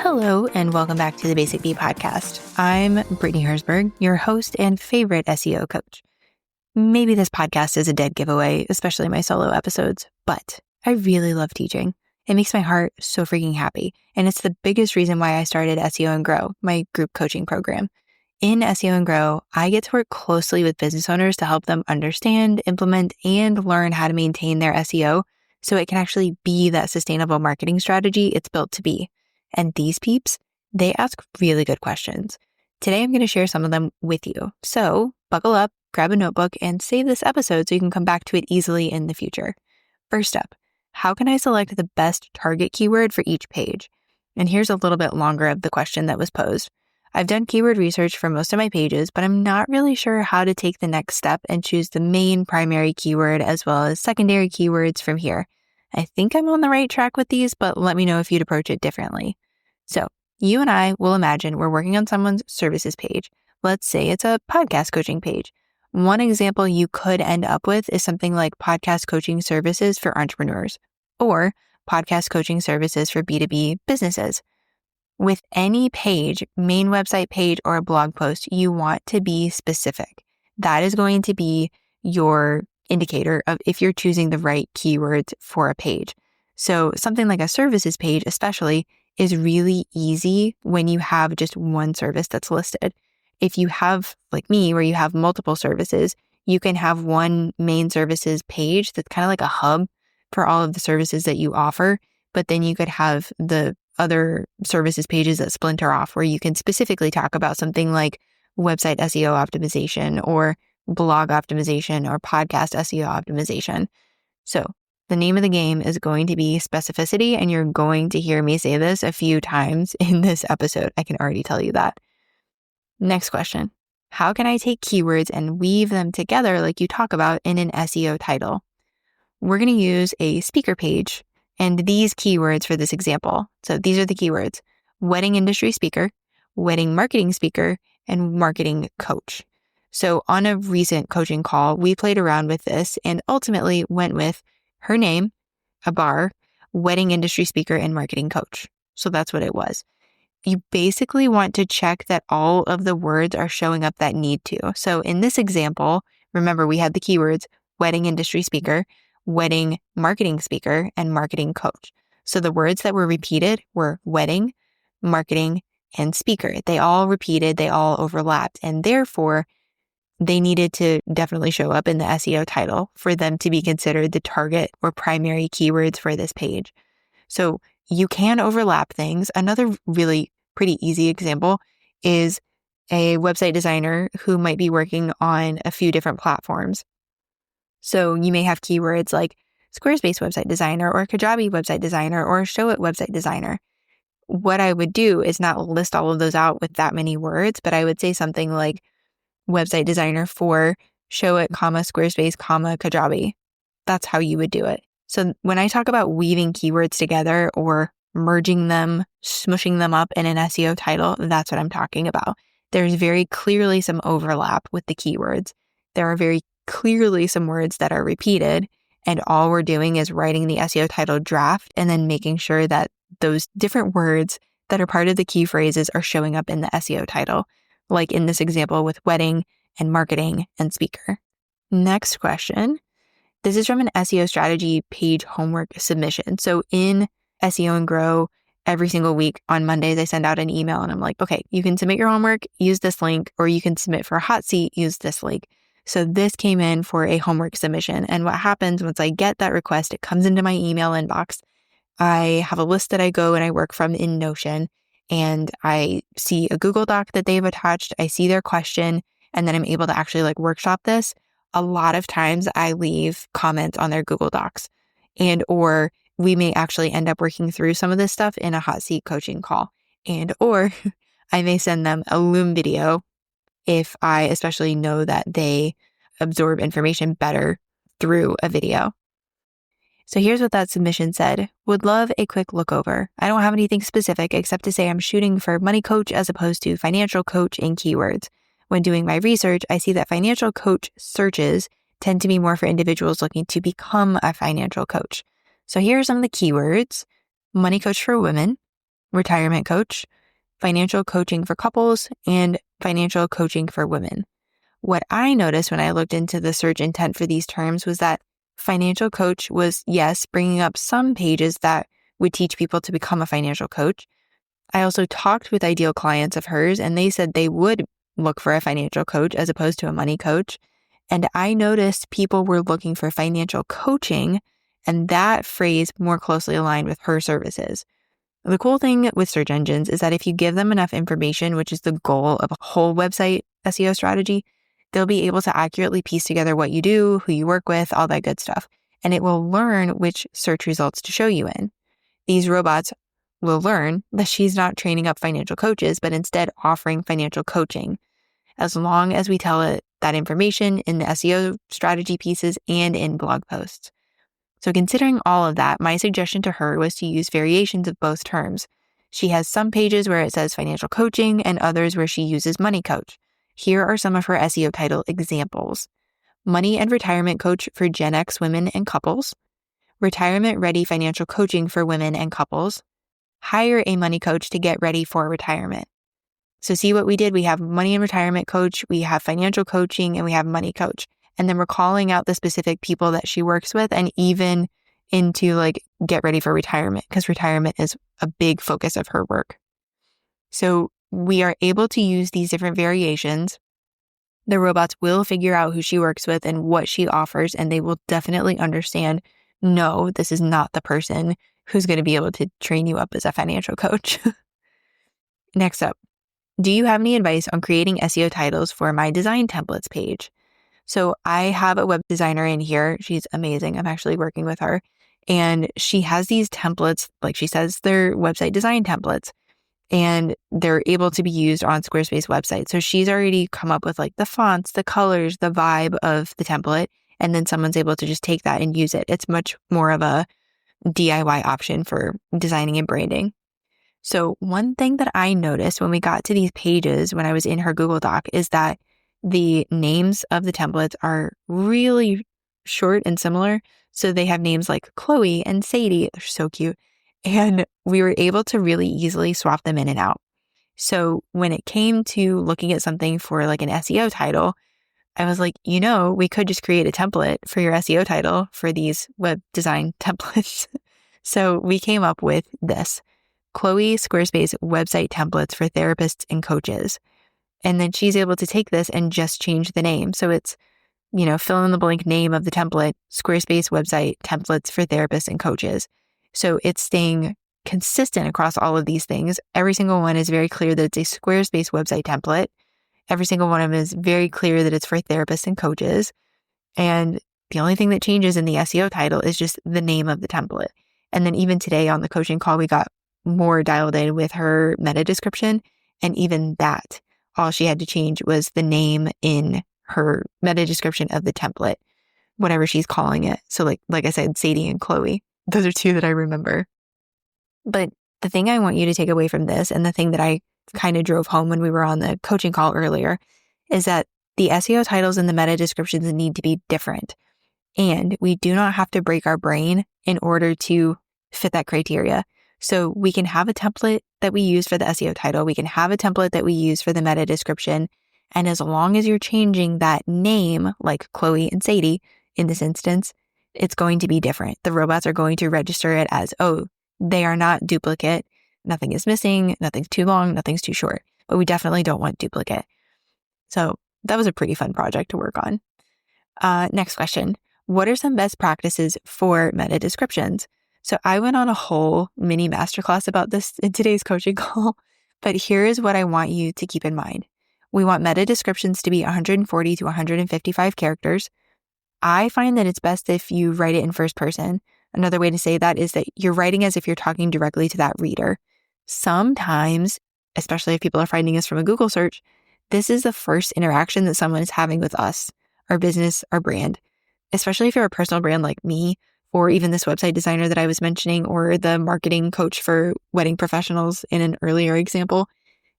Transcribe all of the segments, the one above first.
Hello, and welcome back to the Basic Bee podcast. I'm Brittany Herzberg, your host and favorite SEO coach. Maybe this podcast is a dead giveaway, especially my solo episodes, but I really love teaching. It makes my heart so freaking happy, and it's the biggest reason why I started SEO Grow, my group coaching program. In SEO Grow, I get to work closely with business owners to help them understand, implement, and learn how to maintain their SEO so it can actually be that sustainable marketing strategy it's built to be. And these peeps, they ask really good questions. Today, I'm going to share some of them with you. So buckle up, grab a notebook, and save this episode so you can come back to it easily in the future. First up, how can I select the best target keyword for each page? And here's a little bit longer of the question that was posed. I've done keyword research for most of my pages, but I'm not really sure how to take the next step and choose the main primary keyword as well as secondary keywords from here. I think I'm on the right track with these, but let me know if you'd approach it differently. So you and I will imagine we're working on someone's services page. Let's say it's a podcast coaching page. One example you could end up with is something like podcast coaching services for entrepreneurs or podcast coaching services for B2B businesses. With any page, main website page or a blog post, you want to be specific. That is going to be your indicator of if you're choosing the right keywords for a page. So something like a services page especially is really easy when you have just one service that's listed. If you have, like me, where you have multiple services, you can have one main services page that's kind of like a hub for all of the services that you offer, but then you could have the other services pages that splinter off where you can specifically talk about something like website SEO optimization or blog optimization or podcast SEO optimization. So the name of the game is going to be specificity, and you're going to hear me say this a few times in this episode. I can already tell you that. Next question. How can I take keywords and weave them together like you talk about in an SEO title? We're going to use a speaker page and these keywords for this example. So these are the keywords: wedding industry speaker, wedding marketing speaker, and marketing coach. So on a recent coaching call, we played around with this and ultimately went with her name, a bar, wedding industry speaker, and marketing coach. So that's what it was. You basically want to check that all of the words are showing up that need to. So in this example, remember we had the keywords wedding industry speaker, wedding marketing speaker, and marketing coach. So the words that were repeated were wedding, marketing, and speaker. They all repeated, they all overlapped, and therefore they needed to definitely show up in the SEO title for them to be considered the target or primary keywords for this page. So you can overlap things. Another really pretty easy example is a website designer who might be working on a few different platforms. So you may have keywords like Squarespace website designer or Kajabi website designer or Showit website designer. What I would do is not list all of those out with that many words, but I would say something like website designer for Showit, Squarespace, Kajabi. That's how you would do it. So when I talk about weaving keywords together or merging them, smushing them up in an SEO title, that's what I'm talking about. There's very clearly some overlap with the keywords. There are very clearly some words that are repeated, and all we're doing is writing the SEO title draft and then making sure that those different words that are part of the key phrases are showing up in the SEO title, like in this example with wedding and marketing and speaker. Next question. This is from an SEO strategy page homework submission. So in SEO and Grow, every single week on Mondays, I send out an email and I'm like, okay, you can submit your homework, use this link, or you can submit for a hot seat, use this link. So this came in for a homework submission. And what happens once I get that request, it comes into my email inbox. I have a list that I go and I work from in Notion, and I see a Google Doc that they've attached. I see their question, and then I'm able to actually workshop this. A lot of times I leave comments on their Google Docs, and or we may actually end up working through some of this stuff in a hot seat coaching call, and or I may send them a Loom video if I especially know that they absorb information better through a video. So here's what that submission said. Would love a quick look over. I don't have anything specific except to say I'm shooting for money coach as opposed to financial coach in keywords. When doing my research, I see that financial coach searches tend to be more for individuals looking to become a financial coach. So here are some of the keywords: money coach for women, retirement coach, financial coaching for couples, and financial coaching for women. What I noticed when I looked into the search intent for these terms was that financial coach was, yes, bringing up some pages that would teach people to become a financial coach. I also talked with ideal clients of hers, and they said they would look for a financial coach as opposed to a money coach. And I noticed people were looking for financial coaching, and that phrase more closely aligned with her services. The cool thing with search engines is that if you give them enough information, which is the goal of a whole website SEO strategy, they'll be able to accurately piece together what you do, who you work with, all that good stuff. And it will learn which search results to show you in. These robots will learn that she's not training up financial coaches, but instead offering financial coaching, as long as we tell it that information in the SEO strategy pieces and in blog posts. So considering all of that, my suggestion to her was to use variations of both terms. She has some pages where it says financial coaching and others where she uses money coach. Here are some of her SEO title examples. Money and retirement coach for Gen X women and couples. Retirement ready financial coaching for women and couples. Hire a money coach to get ready for retirement. So see what we did? We have money and retirement coach, we have financial coaching, and we have money coach. And then we're calling out the specific people that she works with and even into like get ready for retirement, because retirement is a big focus of her work. So we are able to use these different variations. The robots will figure out who she works with and what she offers, and they will definitely understand, no, this is not the person who's going to be able to train you up as a financial coach. Next up, do you have any advice on creating SEO titles for my design templates page? So I have a web designer in here. She's amazing. I'm actually working with her. And she has these templates, like she says, they're website design templates, and they're able to be used on Squarespace websites. So she's already come up with like the fonts, the colors, the vibe of the template, and then someone's able to just take that and use it. It's much more of a DIY option for designing and branding. So one thing that I noticed when we got to these pages when I was in her Google Doc is that the names of the templates are really short and similar. So they have names like Chloe and Sadie. They're so cute. And we were able to really easily swap them in and out. So when it came to looking at something for like an SEO title, I was like, we could just create a template for your SEO title for these web design templates. So we came up with this. Chloe Squarespace website templates for therapists and coaches. And then she's able to take this and just change the name. So it's, fill in the blank name of the template, Squarespace website templates for therapists and coaches. So it's staying consistent across all of these things. Every single one is very clear that it's a Squarespace website template. Every single one of them is very clear that it's for therapists and coaches. And the only thing that changes in the SEO title is just the name of the template. And then even today on the coaching call, we got more dialed in with her meta description. And even that, all she had to change was the name in her meta description of the template, whatever she's calling it. So like I said, Sadie and Chloe, those are two that I remember. But the thing I want you to take away from this, and the thing that I kind of drove home when we were on the coaching call earlier, is that the SEO titles and the meta descriptions need to be different. And we do not have to break our brain in order to fit that criteria. So we can have a template that we use for the SEO title. We can have a template that we use for the meta description. And as long as you're changing that name, like Chloe and Sadie in this instance, it's going to be different. The robots are going to register it as, they are not duplicate. Nothing is missing. Nothing's too long. Nothing's too short. But we definitely don't want duplicate. So that was a pretty fun project to work on. Next question. What are some best practices for meta descriptions? So I went on a whole mini masterclass about this in today's coaching call, but here is what I want you to keep in mind. We want meta descriptions to be 140 to 155 characters. I find that it's best if you write it in first person. Another way to say that is that you're writing as if you're talking directly to that reader. Sometimes, especially if people are finding us from a Google search, this is the first interaction that someone is having with us, our business, our brand. Especially if you're a personal brand like me, or even this website designer that I was mentioning, or the marketing coach for wedding professionals in an earlier example.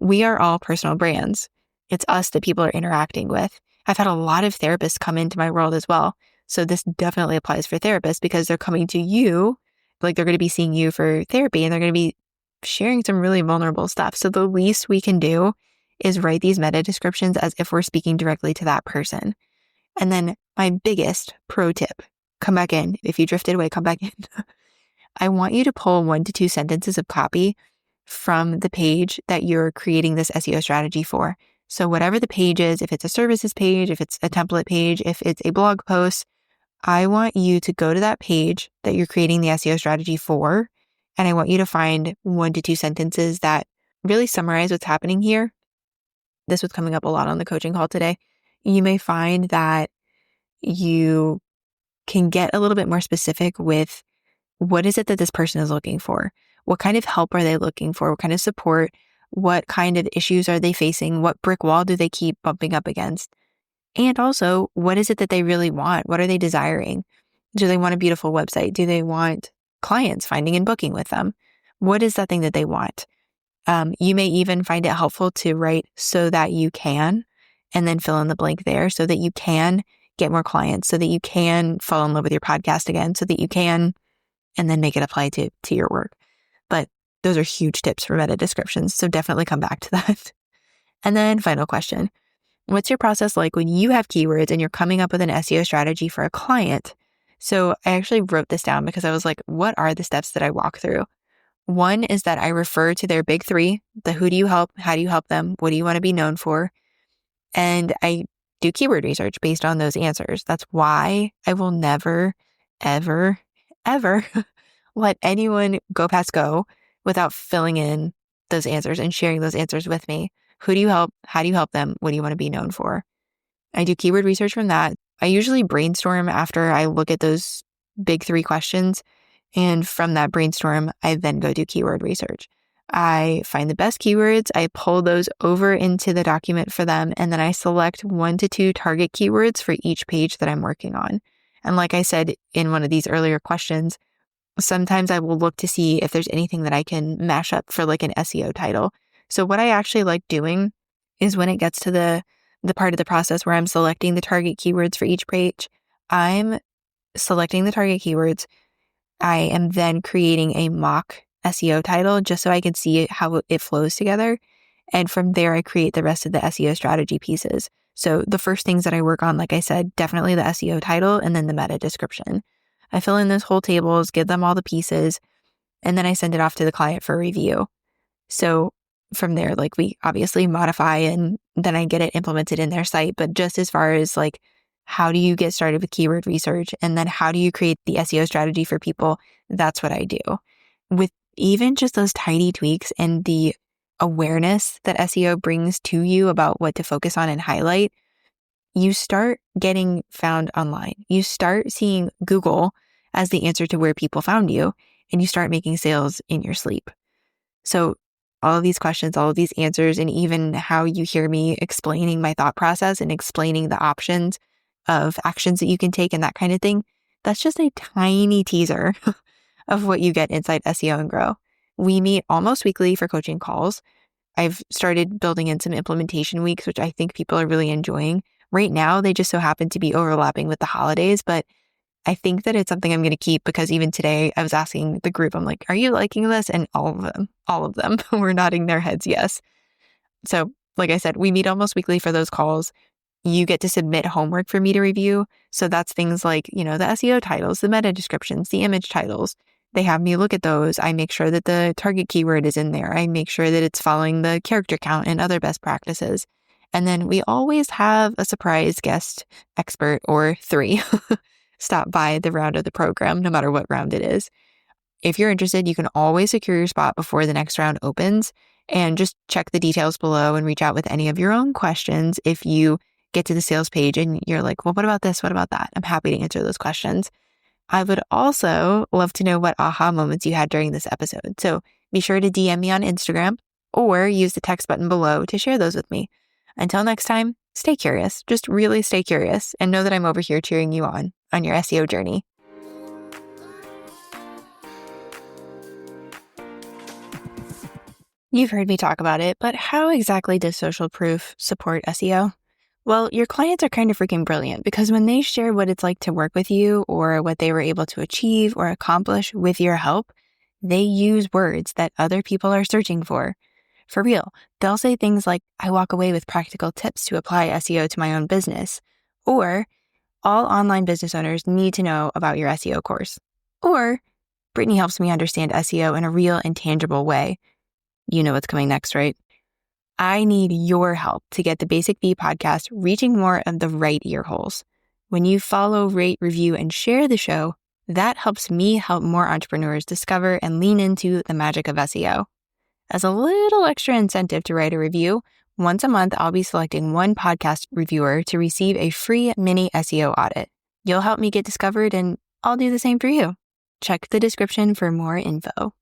We are all personal brands. It's us that people are interacting with. I've had a lot of therapists come into my world as well. So this definitely applies for therapists because they're coming to you, like they're going to be seeing you for therapy, and they're going to be sharing some really vulnerable stuff. So the least we can do is write these meta descriptions as if we're speaking directly to that person. And then my biggest pro tip, come back in. If you drifted away, come back in. I want you to pull 1 to 2 sentences of copy from the page that you're creating this SEO strategy for. So whatever the page is, if it's a services page, if it's a template page, if it's a blog post, I want you to go to that page that you're creating the SEO strategy for. And I want you to find 1 to 2 sentences that really summarize what's happening here. This was coming up a lot on the coaching call today. You may find that you can get a little bit more specific with what is it that this person is looking for? What kind of help are they looking for? What kind of support? What kind of issues are they facing? What brick wall do they keep bumping up against? And also, what is it that they really want? What are they desiring? Do they want a beautiful website? Do they want clients finding and booking with them? What is that thing that they want? You may even find it helpful to write so that you can, and then fill in the blank there so that you can get more clients, so that you can fall in love with your podcast again, so that you can, and then make it apply to your work. But those are huge tips for meta descriptions. So definitely come back to that. And then final question. What's your process like when you have keywords and you're coming up with an SEO strategy for a client? So I actually wrote this down because I was like, what are the steps that I walk through? One is that I refer to their big 3, the who do you help, how do you help them, what do you want to be known for? And I do keyword research based on those answers. That's why I will never, ever, ever let anyone go past go without filling in those answers and sharing those answers with me. Who do you help? How do you help them? What do you want to be known for? I do keyword research from that. I usually brainstorm after I look at those big 3 questions. And from that brainstorm, I then go do keyword research. I find the best keywords. I pull those over into the document for them. And then I select 1 to 2 target keywords for each page that I'm working on. And like I said in one of these earlier questions, sometimes I will look to see if there's anything that I can mash up for like an SEO title. So what I actually like doing is when it gets to the part of the process where I'm selecting the target keywords for each page, I'm selecting the target keywords. I am then creating a mock SEO title just so I can see how it flows together. And from there, I create the rest of the SEO strategy pieces. So the first things that I work on, like I said, definitely the SEO title and then the meta description. I fill in those whole tables, give them all the pieces, and then I send it off to the client for review. So from there, like we obviously modify and then I get it implemented in their site. But just as far as like, how do you get started with keyword research? And then how do you create the SEO strategy for people? That's what I do. With even just those tiny tweaks and the awareness that SEO brings to you about what to focus on and highlight, you start getting found online. You start seeing Google as the answer to where people found you, and you start making sales in your sleep. So all of these questions, all of these answers, and even how you hear me explaining my thought process and explaining the options of actions that you can take and that kind of thing, that's just a tiny teaser of what you get inside SEO and Grow. We meet almost weekly for coaching calls. I've started building in some implementation weeks, which I think people are really enjoying. Right now, they just so happen to be overlapping with the holidays, but I think that it's something I'm going to keep because even today I was asking the group, I'm like, are you liking this? And all of them were nodding their heads yes. So like I said, we meet almost weekly for those calls. You get to submit homework for me to review. So that's things like, the SEO titles, the meta descriptions, the image titles. They have me look at those. I make sure that the target keyword is in there. I make sure that it's following the character count and other best practices. And then we always have a surprise guest expert or 3 stop by the round of the program, no matter what round it is. If you're interested, you can always secure your spot before the next round opens, and just check the details below and reach out with any of your own questions. If you get to the sales page and you're like, well, what about this? What about that? I'm happy to answer those questions. I would also love to know what aha moments you had during this episode. So be sure to DM me on Instagram or use the text button below to share those with me. Until next time, stay curious. Just really stay curious and know that I'm over here cheering you on your SEO journey. You've heard me talk about it, but how exactly does social proof support SEO? Well, your clients are kind of freaking brilliant because when they share what it's like to work with you or what they were able to achieve or accomplish with your help, They use words that other people are searching for. For real, they'll say things like, I walk away with practical tips to apply SEO to my own business. Or, all online business owners need to know about your SEO course. Or, Brittany helps me understand SEO in a real and tangible way. You know what's coming next, right? I need your help to get the Basic Bee podcast reaching more of the right ear holes. When you follow, rate, review, and share the show, that helps me help more entrepreneurs discover and lean into the magic of SEO. As a little extra incentive to write a review, once a month, I'll be selecting one podcast reviewer to receive a free mini SEO audit. You'll help me get discovered, and I'll do the same for you. Check the description for more info.